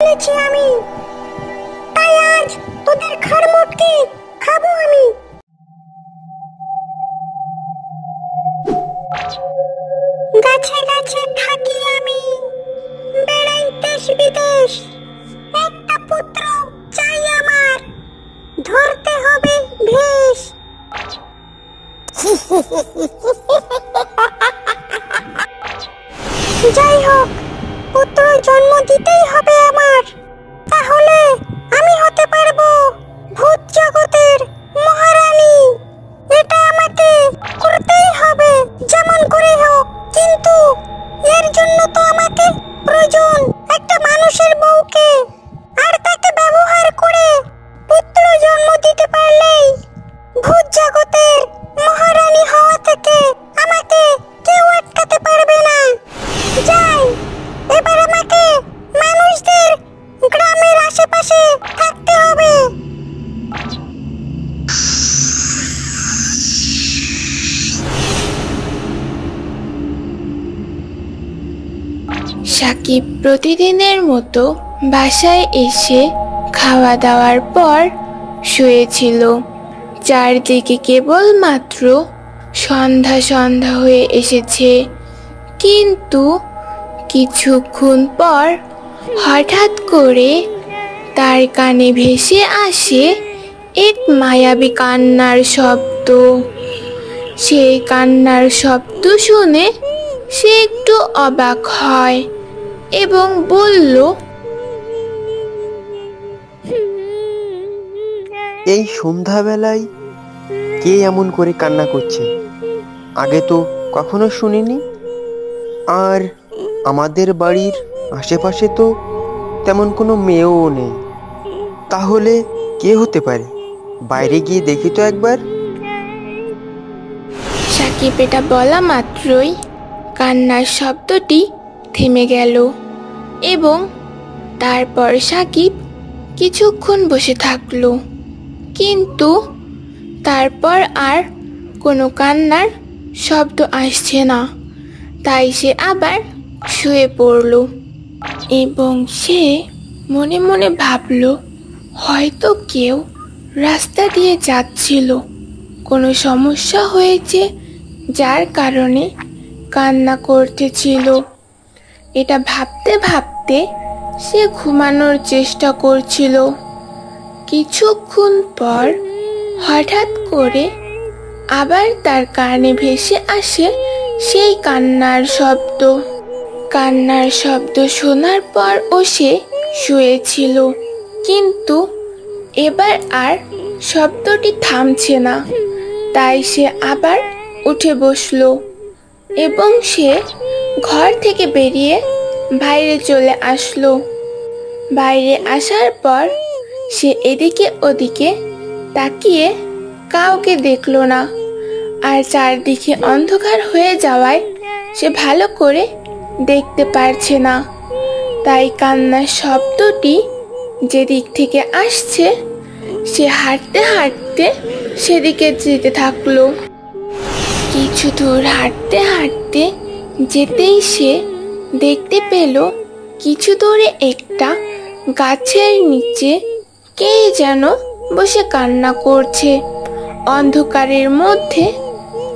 বলেছি আমি, তাই আজ তোদের ঘাড় মোটকে খাবো আমি। গাছে গাছে থাকি আমি, বেড়াই দেশ বিদেশ, একটা পুত্র চাই আমার, ধরতে হবে ভেষ। যাই হোক, পুত্র জন্ম দিতেই হবে আমার, তাহলে আমি হতে পারবো ভূত জগতের মহারানী। এটা আমাকে করতেই হবে যেমন করে হোক, কিন্তু এর জন্য তো আমাকে প্রয়োজন একটা মানুষের বউকে, আর তাকে ব্যবহার করে পুত্র জন্ম দিতে পারলেই ভূত জগতের মহারানী হওয়া থেকে আমাকে কেউ আটকাতে পারবে না। যাই, এবার আমাকে মানুষদের গ্রামের আশেপাশে থাকতে হবে। সাকিব প্রতিদিনের মতো বাসায় এসে খাওয়া দাওয়ার পর শুয়েছিল। চারদিকে কেবলমাত্র সন্ধ্যা সন্ধ্যা হয়ে এসেছে, কিন্তু কিছুক্ষণ পর হঠাৎ করে তার কানে ভেসে আসে এক মায়াবী কান্নার শব্দ। সেই কান্নার শব্দ শুনে সে একটু অবাক হয় এবং বলল, এই সন্ধ্যাবেলায় কে এমন করে কান্না করছে? আগে তো কখনো শুনিনি। আর আমাদের বাড়ির আশেপাশে তো তেমন কোনো মেয়েও নেই। তাহলে কে হতে পারে? বাইরে গিয়ে দেখি তো একবার। সাকিব এটা বলা মাত্রই কান্নার শব্দটি থেমে গেল এবং তারপর সাকিব কিছুক্ষণ বসে থাকলো, কিন্তু তারপর আর কোনো কান্নার শব্দ আসছে না। তাই সে আবার শুয়ে পড়ল এবং সে মনে মনে ভাবল, হয়তো কেউ রাস্তা দিয়ে যাচ্ছিল, কোনো সমস্যা হয়েছে যার কারণে কান্না করতেছিল। এটা ভাবতে ভাবতে সে ঘুমানোর চেষ্টা করছিল। কিছুক্ষণ পর হঠাৎ করে আবার তার কানে ভেসে আসে সেই কান্নার শব্দ। কান্নার শব্দ শোনার পর ও সে শুয়েছিল, কিন্তু এবার আর শব্দটি থামছে না। তাই সে আবার উঠে বসলো এবং সে ঘর থেকে বেরিয়ে বাইরে চলে আসলো। বাইরে আসার পর সে এদিকে ওদিকে তাকিয়ে কাউকে দেখলো না, আর চারদিকে অন্ধকার হয়ে যাওয়ায় সে ভালো করে দেখতে পারছে না। তাই কান্নার শব্দটি যেদিক থেকে আসছে সে হাঁটতে হাঁটতে সেদিকে যেতে থাকলো। কিছু দূর হাঁটতে হাঁটতে যেতেই সে দেখতে পেল কিছু দূরে একটা গাছের নিচে কে যেন বসে কান্না করছে। অন্ধকারের মধ্যে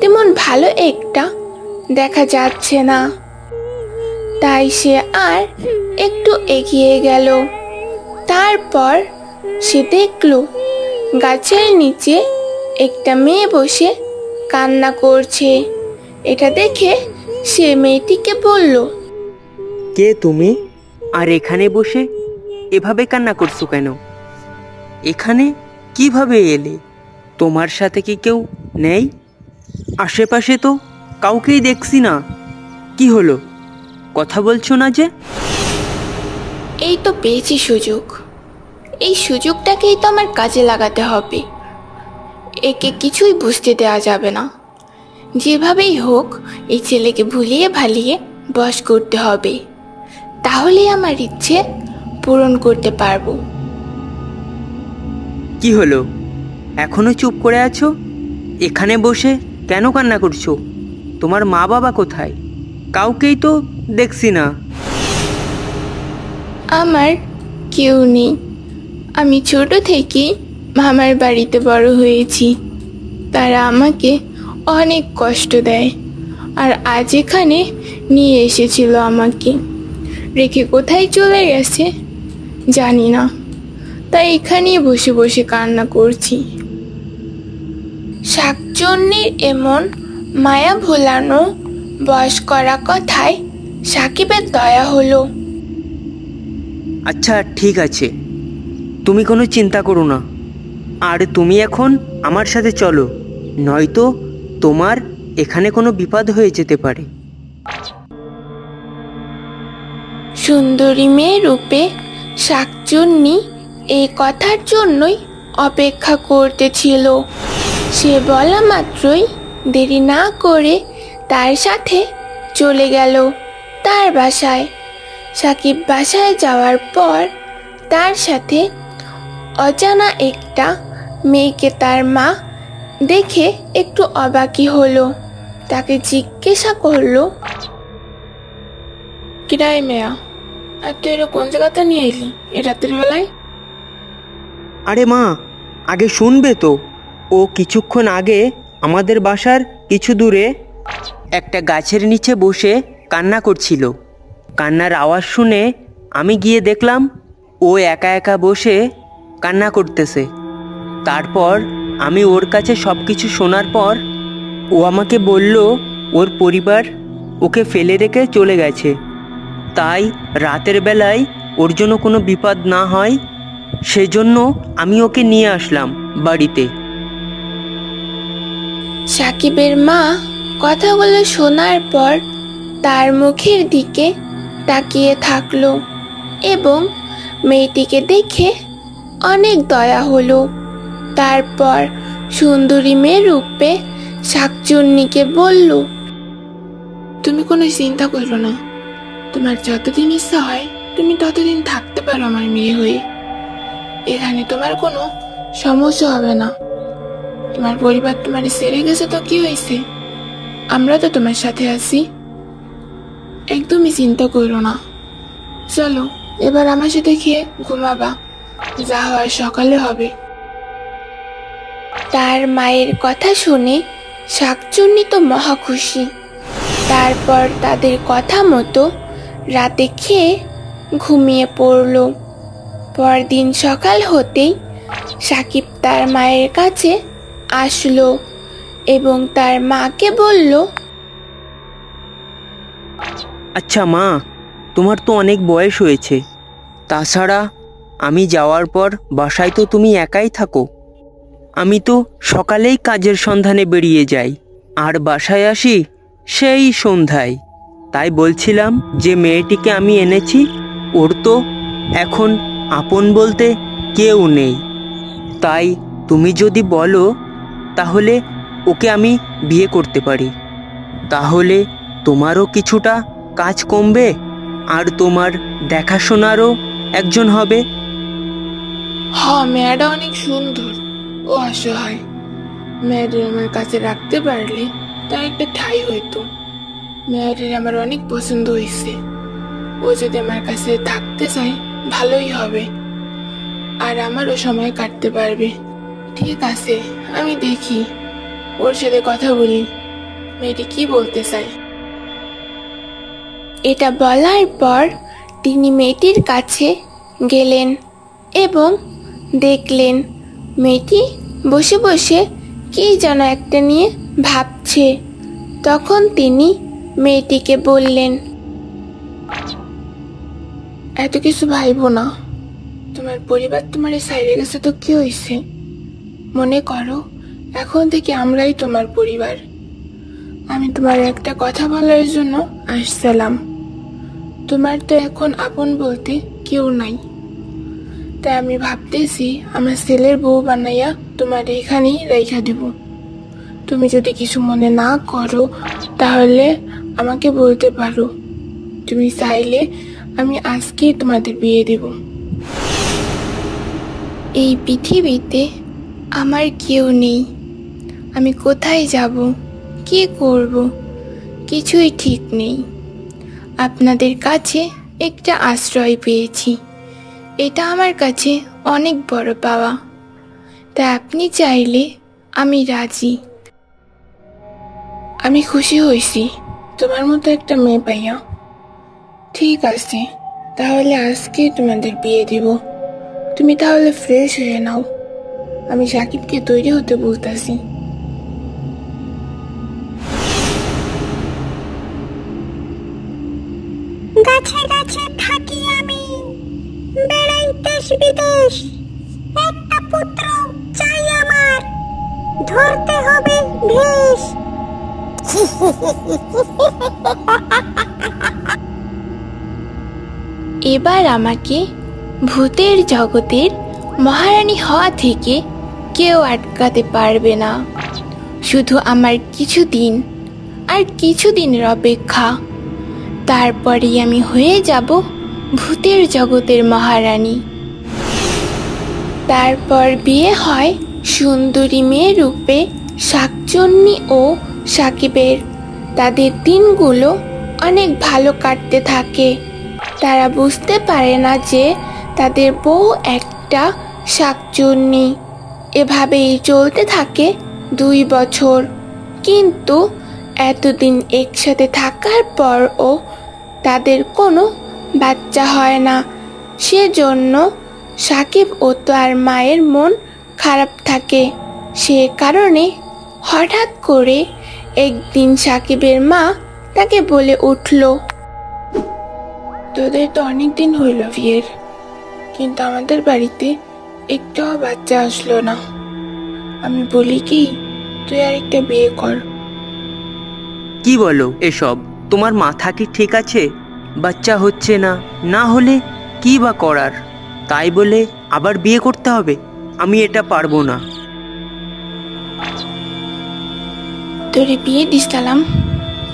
তেমন ভালো একটা দেখা যাচ্ছে না, তাই সে আর একটু এগিয়ে গেল। তারপর সে দেখল গাছের নিচে একটা মেয়ে বসে কান্না করছে। এটা দেখে সে মেয়েটিকে বলল, কে তুমি? আর এখানে বসে এভাবে কান্না করছো কেন? এখানে কিভাবে এলে? তোমার সাথে কি কেউ নেই? আশেপাশে তো কাউকেই দেখছি না। কি হলো, কথা বলছো না যে? এই তো পেয়েছি সুযোগ, এই সুযোগটাকেই তো আমার কাজে লাগাতে হবে। একে কিছুই বুঝতে দেওয়া যাবে না। যেভাবেই হোক এই ছেলেকে ভুলিয়ে ভালিয়ে বশ করতে হবে, তাহলেই আমার ইচ্ছে পূরণ করতে পারবো। কি হলো, এখনো চুপ করে আছো? এখানে বসে কেন কান্না করছো? তোমার মা বাবা কোথায়? কাউকেই তো দেখছি না। আমার কেউ নেই। আমি ছোট থেকে মামার বাড়িতে বড় হয়েছি। তারা আমাকে অনেক কষ্ট দেয়, আর আজ এখানে নিয়ে এসেছিল আমাকে, রেখে কোথায় চলে গেছে জানি না। তাই এখানেই বসে বসে কান্না করছি। শাকচুন্নির এমন মায়া ভোলানো বশ করা কথায় সাকিবের দয়া হলো। আচ্ছা ঠিক আছে, তুমি কোনো চিন্তা করো না। আর তুমি এখন আমার সাথে চলো, নয়তো তোমার এখানে কোনো বিপদ হয়ে যেতে পারে। সুন্দরী মেয়ে রূপে শাকচুন্নি এই কথার জন্যই অপেক্ষা করতেছিল। সে বলা মাত্রই দেরি না করে তার সাথে চলে গেল তার বাসায়। সাকিব বাসায় যাওয়ার পর তার সাথে অজানা একটা মেয়েকে তার মা দেখে একটু অবাকই হলো। তাকে জিজ্ঞাসা করলো, কিরাই মেয়া, আর তুই এরা কোন জায়গাতে নিয়ে এলি এ রাতের বেলায়? আরে মা, আগে শুনবে তো। ও কিছুক্ষণ আগে আমাদের বাসার কিছু দূরে একটা গাছের নিচে বসে কান্না করছিল। কান্নার আওয়াজ শুনে আমি গিয়ে দেখলাম ও একা একা বসে কান্না করতেছে। তারপর আমি ওর কাছে সব কিছু শোনার পর ও আমাকে বলল ওর পরিবার ওকে ফেলে রেখে চলে গেছে, তাই রাতের বেলায় ওর জন্য কোনো বিপদ না হয় সেজন্য আমি ওকে নিয়ে আসলাম বাড়িতে। সাকিবের মা কথাগুলো শোনার পর তার মুখের দিকে তাকিয়ে থাকলো এবং মেয়েটিকে দেখে অনেক দয়া হলো। তারপর সুন্দরী মেয়ে রূপে শাকচুন্নিকে বলল, তুমি কোনো চিন্তা করো না, তোমার যতদিন ইচ্ছা হয় তুমি ততদিন থাকতে পারো আমার মেয়ে হয়ে। এখানে তোমার কোনো সমস্যা হবে না। তোমার পরিবার তোমার ছেড়ে গেছে তো কি হয়েছে, আমরা তো তোমার সাথে আছি। একদমই চিন্তা করো না। চলো এবার আমার সাথে খেয়ে ঘুমাবা, যা হওয়ার সকালে হবে। তার মায়ের কথা শুনে শাকচুন্নি তো মহা খুশি। তারপর তাদের কথা মতো রাতে খেয়ে ঘুমিয়ে পড়ল। পরদিন সকাল হতেই সাকিব তার মায়ের কাছে আসলো এবং তার মাকে বলল, আচ্ছা মা, তোমার তো অনেক বয়স হয়েছে, তাছাড়া আমি যাওয়ার পর বাসায় তো তুমি একাই থাকো। আমি তো সকালেই কাজের সন্ধানে বেরিয়ে যাই আর বাসায় আসি সেই সন্ধ্যায়। তাই বলছিলাম যে মেয়েটিকে আমি এনেছি, ওর তো এখন আপন বলতে কেউ নেই। তাই তুমি যদি বলো তাহলে ওকে আমি বিয়ে করতে পারি, তাহলে তোমারও কিছুটা কাজ কমবে আর তোমার দেখাশোনারও একজন হবে। হ্যাঁ, মেয়েটা অনেক সুন্দর ও অসহায়। মেয়েদের আমার কাছে রাখতে পারলে তার একটা ঠাঁই হইতো। মেয়েদের আমার অনেক পছন্দ হয়েছে। ও যদি আমার কাছে থাকতে চায় ভালোই হবে, আর আমারও সময় কাটতে পারবে। ঠিক আছে, আমি দেখি, ওর সাথে কথা বলি, মেয়েটি কি বলতে চায়। এটা বলার পর তিনি মেয়েটির কাছে গেলেন এবং দেখলেন মেয়েটি বসে বসে কি যেন একটা নিয়ে ভাবছে। তখন তিনি মেয়েটিকে বললেন, এত কিছু ভাইবো না, তোমার পরিবার তোমার সাইডে গেছে তো কি হয়েছে? মনে করো এখন থেকে আমরাই তোমার পরিবার। আমি তোমার একটা কথা বলার জন্য আসছিলাম। তোমার তো এখন আপন বলতে কেউ নাই, তাই আমি ভাবতেছি আমার ছেলের বউ বানাইয়া তোমার এখানেই রেখা দিব। তুমি যদি কিছু মনে না করো তাহলে আমাকে বলতে পারো। তুমি চাইলে আমি আজকেই তোমাদের বিয়ে দেব। এই পৃথিবীতে আমার কেউ নেই। আমি কোথায় যাব, কি করব, কিছুই ঠিক নেই। আপনাদের কাছে একটা আশ্রয় পেয়েছি, এটা আমার কাছে অনেক বড় পাওয়া, তাই আপনি চাইলে আমি রাজি। আমি খুশি হয়েছি তোমার মতো একটা মেয়ে পাইয়া। ঠিক আছে, তাহলে আজকে তোমাদের বিয়ে দিব। তুমি তাহলে ফ্রেশ হয়ে নাও, আমি সাকিবকে তৈরি হতে বলতেছি। গাছে গাছে থাকি আমি, বেড়াই দেশ বিদেশ, একটা পুত্র চাই আমার, ধরতে হবে ভেষ। এবার আমাকে ভূতের জগতের মহারানী হওয়া থেকে কেউ আটকাতে পারবে না। শুধু আমার কিছুদিন আর কিছুদিনের অপেক্ষা, তারপরেই আমি হয়ে যাব ভূতের জগতের মহারানী। তারপর বিয়ে হয় সুন্দরী মেয়ে রূপে শাকচুন্নী ও সাকিবের। তাদের দিনগুলো অনেক ভালো কাটতে থাকে। তারা বুঝতে পারে না যে তাদের বউ একটা শাকচুন্নী। এভাবেই চলতে থাকে 2 বছর। কিন্তু এতদিন একসাথে থাকার পরও তাদের কোনো বাচ্চা হয় না। সেজন্য সাকিব ও তার মায়ের মন খারাপ থাকে। সে কারণে হঠাৎ করে একদিন সাকিবের মা তাকে বলে উঠল, তোদের তো অনেক দিন হইল বিয়ের, কিন্তু আমাদের বাড়িতে একটাও বাচ্চা আসলো না। আমি বলি কি, তুই আর একটা বিয়ে কর। কি বলো এসব? তোমার মাথা কি ঠিক আছে? বাচ্চা হচ্ছে না, না হলে কি বা করার? তাই বলে আবার বিয়ে করতে হবে? আমি এটা পারবো না। তোরে বিয়ে দিছিলাম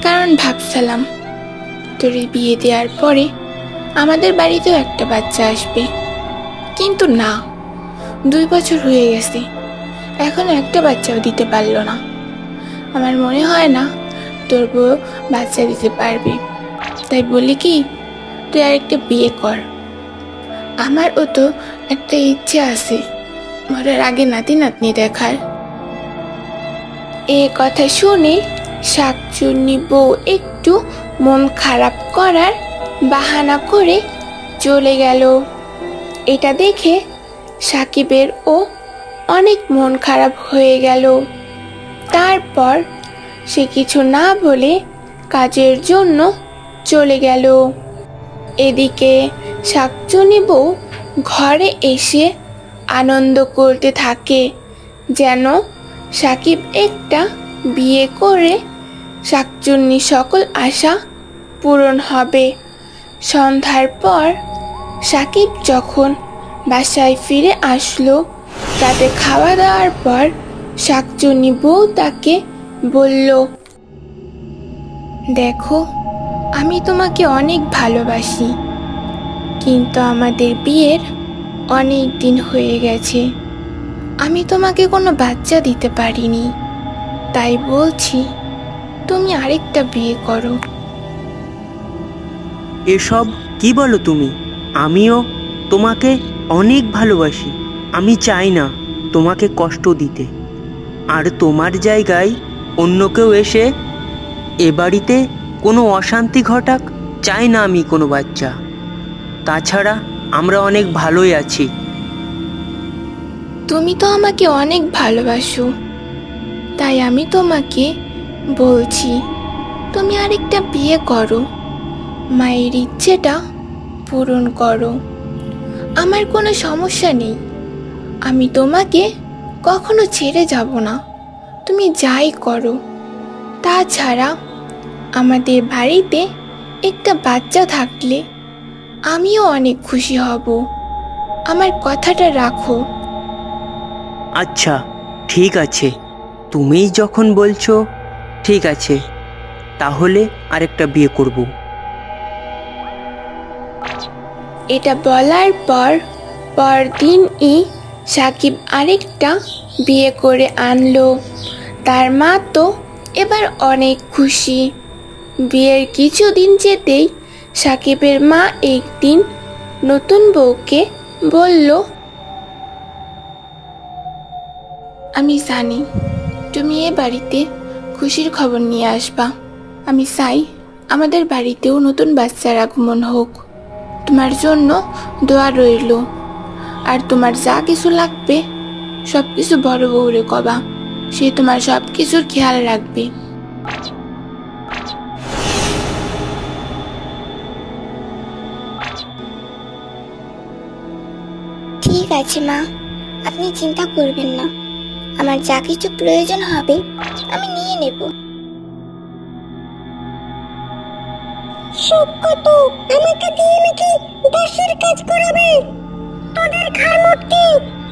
কারণ ভাবছিলাম তোরে বিয়ে দেওয়ার পরে আমাদের বাড়িতেও একটা বাচ্চা আসবে। কিন্তু না, 2 বছর হয়ে গেছে, এখনো একটা বাচ্চাও দিতে পারলো না। আমার মনে হয় না তোর বউ বাচ্চা দিতে পারবে। তাই বলি কি, তুই আর একটা বিয়ে কর। আমারও তো একটা ইচ্ছে আছে মরার আগে নাতি নাতনি দেখার। এ কথা শুনে শাকচুন্নি বউ একটু মন খারাপ করার বাহানা করে চলে গেল। এটা দেখে সাকিবের ও অনেক মন খারাপ হয়ে গেল। তারপর সে কিছু না বলে কাজের জন্য চলে গেল। এদিকে শাকচুন্নি বউ ঘরে এসে আনন্দ করতে থাকে, যেন সাকিব একটা বিয়ে করে শাকচুন্নি সকল আশা পূরণ হবে। সন্ধ্যার পর সাকিব যখন বাসায় ফিরে আসলো, রাতে খাওয়া দাওয়ার পর শাকচুন্নি বউ তাকে বলল, দেখো, আমি তোমাকে অনেক ভালোবাসি, কিন্তু আমাদের বিয়ের অনেক দিন হয়ে গেছে। আমি তোমাকে কোনো বাচ্চা দিতে পারিনি, তাই বলছি তুমি আরেকটা বিয়ে করো। এসব কি বলো তুমি? আমিও তোমাকে অনেক ভালোবাসি। আমি চাই না তোমাকে কষ্ট দিতে। আর তোমার জায়গায় অন্য কেউ এসে এ বাড়িতে কোনো অশান্তি ঘটাক চাই না আমি কোনো বাচ্চা। তাছাড়া আমরা অনেক ভালোই আছি। তুমি তো আমাকে অনেক ভালোবাসো, তাই আমি তোমাকে বলছি তুমি আরেকটা বিয়ে করো, মায়ের ইচ্ছেটা পূরণ করো। আমার কোনো সমস্যা নেই, আমি তোমাকে কখনো ছেড়ে যাব না, তুমি যাই করো। তাছাড়া আমাদের বাড়িতে একটা বাচ্চা থাকলে আমিও অনেক খুশি হব। আমার কথাটা রাখো। আচ্ছা, ঠিক আছে, তুমিই যখন বলছো, ঠিক আছে, তাহলে আরেকটা বিয়ে করব। এটা বলার পরদিনই সাকিব আরেকটা বিয়ে করে আনলো। তার মা তো এবার অনেক খুশি। বিয়ের কিছুদিন যেতেই সাকিবের মা একদিন নতুন বউকে বলল, আমি জানি তুমি এ বাড়িতে খুশির খবর নিয়ে আসবা। আমি চাই আমাদের বাড়িতেও নতুন বাচ্চার আগমন হোক। তোমার জন্য দোয়া রইল। আর তোমার যা কিছু লাগবে সব কিছু বড় বউরে কবা, সে তোমার সব কিছুর খেয়াল রাখবে। ঠিক আছে মা, আপনি চিন্তা করবেন না। আমার যা কিছু প্রয়োজন হবে আমি নিয়ে নেব। সব কত আমাকে দিয়ে নাকি দাসের কাজ করাবে? তোদের ঘাড় মোটকে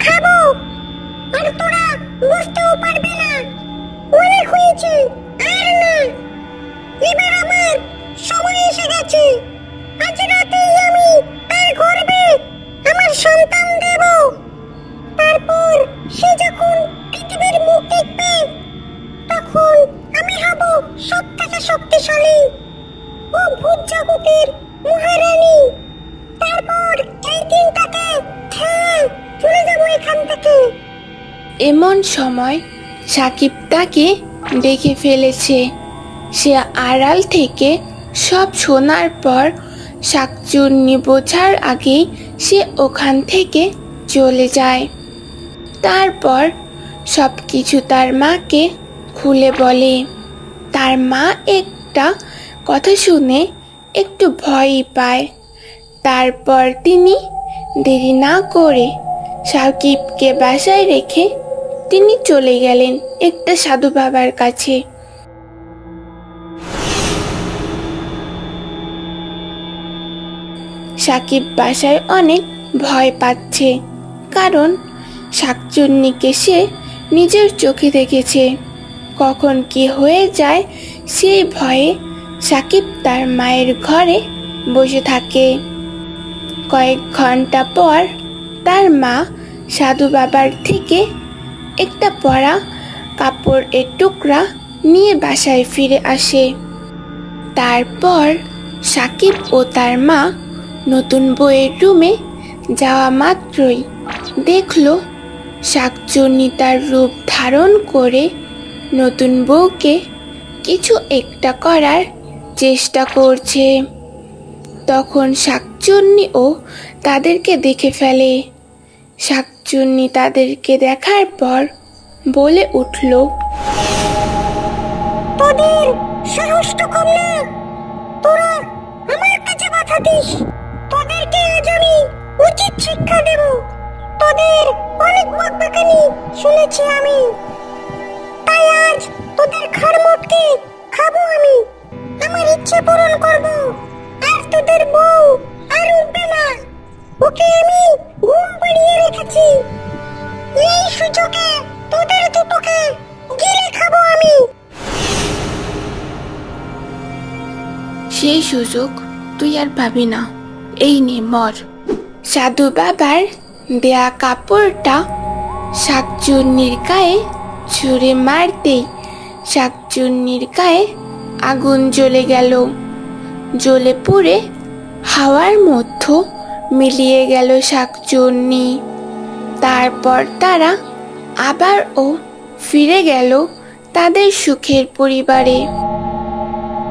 খাবো, আর তোরা বুঝতেও পারবে না। অনেক হয়েছে, আর না। এবার আমার সময় এসে গেছে। আজ রাতেই আমি তার গর্ভে আমার সন্তান দেব। তারপর সে যখন পৃথিবীর মুখ দেখবে, তখন আমি হব সব থেকে শক্তিশালী ও ভূত জগতের মহারানী। তারপর এই দিনটাতে চলে যাবো এখান থেকে। এমন সময় সাকিব তাকে দেখে ফেলেছে। সে আড়াল থেকে সব শোনার পর শাকচুন্নি বোঝার আগেই সে ওখান থেকে চলে যায়। তারপর সব কিছু তার মাকে খুলে বলে। তার মা একটা কথা শুনে একটু ভয়ই পায়। তারপর তিনি দেরি না করে সাকিবকে বাসায় রেখে তিনি চলে গেলেন একটা সাধু বাবার কাছে। সাকিব বাসায় অনেক ভয় পাচ্ছে, কারণ শাকচুন্নিকে সে নিজের চোখে দেখেছে। কখন কি হয়ে যায় সেই ভয়ে সাকিব তার মায়ের ঘরে বসে থাকে। কয়েক ঘন্টা পর তার মা সাধু বাবার থেকে একটা পরা কাপড়ের টুকরা নিয়ে বাসায় ফিরে আসে। তারপর সাকিব ও তার মা নতুন বউয়ের রুমে যাওয়া মাত্রই দেখল শাকচুন্নি তার রূপ ধারণ করে নতুন বউকে কিছু একটা করার চেষ্টা করছে। তখন শাকচুন্নিও তাদেরকে দেখে ফেলে। শাকচুন্নি তাদেরকে দেখার পর বলে উঠল, তোদের সাহস তো কম না, তোরা আমার কাছে কথা দিস। তোদেরকে আজ আমি উচিত শিক্ষা দেব। তোদের অনেক বকবকানি শুনেছি আমি, তাই আজ তোদের ঘাড় মোটকে খাবো আমি। আমার ইচ্ছে পূরণ করব। আর তোদের বউ আর উঠবে না, ওকে আমি ঘুম পাড়িয়ে রেখেছি। এই সুযোগে তোদের দুটোকে গিলে খাবো আমি। সেই সুযোগ তুই আর পাবি না, এই নে মর। সাধু বাবার দেয়া কাপড়টা শাকচুন্নির গায়ে ছুঁড়ে মারতেই শাকচুন্নির গায়ে আগুন জ্বলে গেল। জ্বলে পুড়ে হাওয়ার মধ্যে মিলিয়ে গেল শাকচুন্নি। তারপর তারা আবারও ফিরে গেল তাদের সুখের পরিবারে।